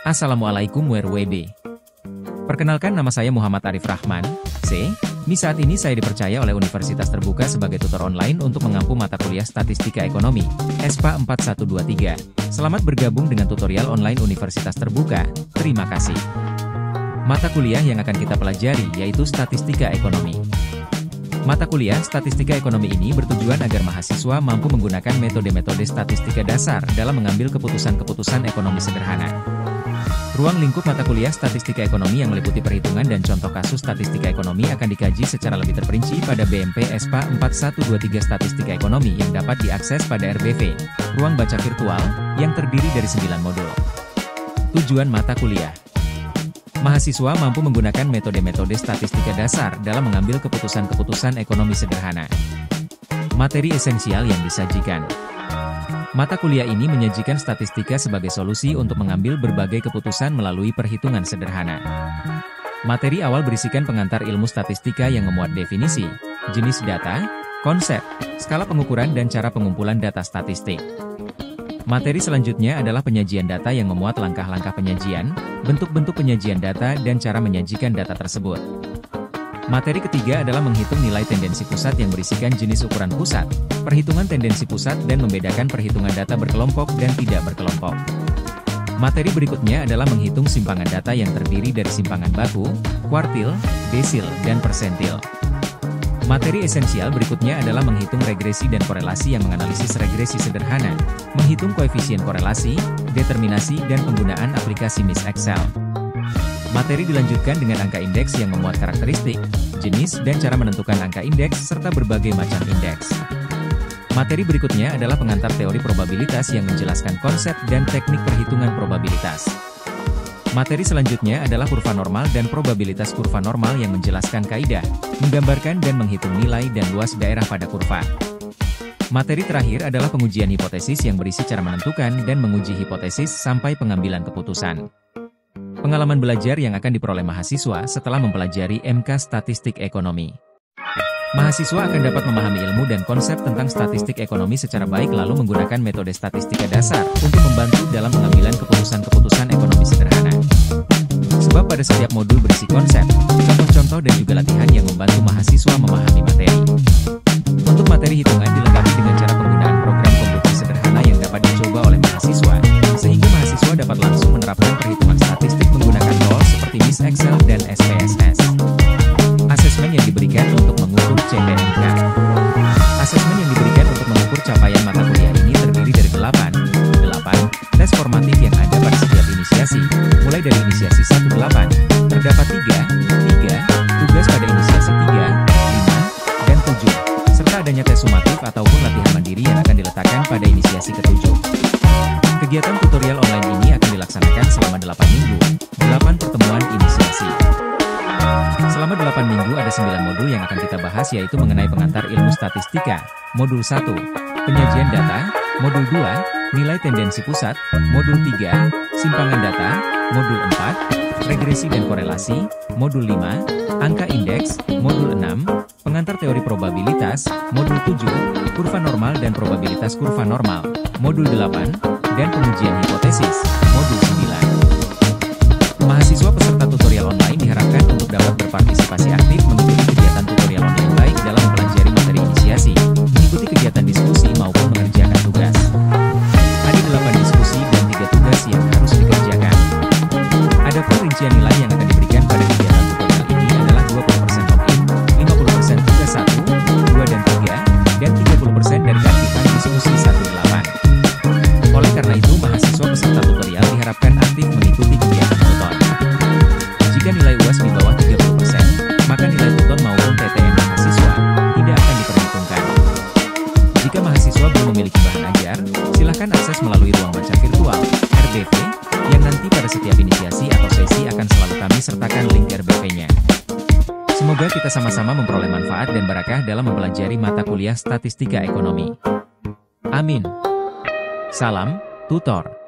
Assalamualaikum WRWB. Perkenalkan, nama saya Muhammad Arif Rahman, C.Mi. Saat ini saya dipercaya oleh Universitas Terbuka sebagai tutor online untuk mengampu mata kuliah Statistika Ekonomi, ESPA 4123. Selamat bergabung dengan tutorial online Universitas Terbuka, terima kasih. Mata kuliah yang akan kita pelajari yaitu Statistika Ekonomi. Mata kuliah Statistika Ekonomi ini bertujuan agar mahasiswa mampu menggunakan metode-metode statistika dasar dalam mengambil keputusan-keputusan ekonomi sederhana. Ruang lingkup mata kuliah Statistika Ekonomi yang meliputi perhitungan dan contoh kasus statistika ekonomi akan dikaji secara lebih terperinci pada BMP ESPA 4123 Statistika Ekonomi yang dapat diakses pada RBV, ruang baca virtual, yang terdiri dari 9 modul. Tujuan mata kuliah: mahasiswa mampu menggunakan metode-metode statistika dasar dalam mengambil keputusan-keputusan ekonomi sederhana. Materi esensial yang disajikan: mata kuliah ini menyajikan statistika sebagai solusi untuk mengambil berbagai keputusan melalui perhitungan sederhana. Materi awal berisikan pengantar ilmu statistika yang memuat definisi, jenis data, konsep, skala pengukuran dan cara pengumpulan data statistik. Materi selanjutnya adalah penyajian data yang memuat langkah-langkah penyajian, bentuk-bentuk penyajian data dan cara menyajikan data tersebut. Materi ketiga adalah menghitung nilai tendensi pusat yang berisikan jenis ukuran pusat, perhitungan tendensi pusat dan membedakan perhitungan data berkelompok dan tidak berkelompok. Materi berikutnya adalah menghitung simpangan data yang terdiri dari simpangan baku, kuartil, desil, dan persentil. Materi esensial berikutnya adalah menghitung regresi dan korelasi yang menganalisis regresi sederhana, menghitung koefisien korelasi, determinasi, dan penggunaan aplikasi MIS Excel. Materi dilanjutkan dengan angka indeks yang memuat karakteristik, jenis, dan cara menentukan angka indeks, serta berbagai macam indeks. Materi berikutnya adalah pengantar teori probabilitas yang menjelaskan konsep dan teknik perhitungan probabilitas. Materi selanjutnya adalah kurva normal dan probabilitas kurva normal yang menjelaskan kaidah, menggambarkan dan menghitung nilai dan luas daerah pada kurva. Materi terakhir adalah pengujian hipotesis yang berisi cara menentukan dan menguji hipotesis sampai pengambilan keputusan. Pengalaman belajar yang akan diperoleh mahasiswa setelah mempelajari MK Statistik Ekonomi. Mahasiswa akan dapat memahami ilmu dan konsep tentang statistik ekonomi secara baik lalu menggunakan metode statistika dasar untuk membantu dalam pengambilan keputusan-keputusan ekonomi sederhana. Sebab pada setiap modul berisi konsep, contoh-contoh dan juga latihan yang membantu mahasiswa memahami materi. Untuk materi hitungan dilengkapi dengan cara penggunaan program komputer sederhana yang dapat dicoba oleh mahasiswa, sehingga mahasiswa dapat langsung menerapkan perhitungan statistik menggunakan tools seperti MIS Excel dan SPSS. Asesmen yang diberikan untuk mengukur CPNK. Asesmen yang diberikan untuk mengukur capaian mata kuliah ini terdiri dari 8 tes formatif yang ada pada setiap inisiasi, mulai dari inisiasi 1-8, terdapat 3 tugas pada inisiasi 3, 5, dan 7, serta adanya tes sumatif ataupun latihan mandiri yang akan diletakkan pada inisiasi ke-7. Kegiatan tutorial online ini akan dilaksanakan selama 8 minggu, 8 pertemuan inisiasi. Selama 8 minggu ada 9 modul yang akan kita bahas yaitu mengenai pengantar ilmu statistika, modul 1, penyajian data, modul 2, nilai tendensi pusat, modul 3, simpangan data, modul 4, regresi dan korelasi, modul 5, angka indeks, modul 6, pengantar teori probabilitas, modul 7, kurva normal dan probabilitas kurva normal, modul 8, dan pengujian hipotesis, modul 9. Mahasiswa peserta tutorial online diharapkan untuk dapat berpartisipasi aktif mengikuti kegiatan tutorial online baik dalam mempelajari materi inisiasi, mengikuti kegiatan diskusi maupun mengerjakan tugas. Ada 8 diskusi dan 3 tugas yang harus dikerjakan. Adapun rincian nilai yang akan diberikan pada kegiatan tutorial ini adalah 20% login, 50% tugas 1, 2 dan 3, dan 30% dari keaktifan diskusi 1-8. Oleh karena itu, mahasiswa peserta tutorial diharapkan aktif mengikuti kegiatan tutor. Jika nilai UAS di bawah 30%, maka nilai tutor maupun TTM mahasiswa tidak akan diperhitungkan. Jika mahasiswa belum memiliki bahan ajar, silakan akses melalui ruang baca virtual, RBV, yang nanti pada setiap inisiasi atau sesi akan selalu kami sertakan link RBV-nya. Semoga kita sama-sama memperoleh manfaat dan barakah dalam mempelajari mata kuliah Statistika Ekonomi. Amin. Salam, tutor.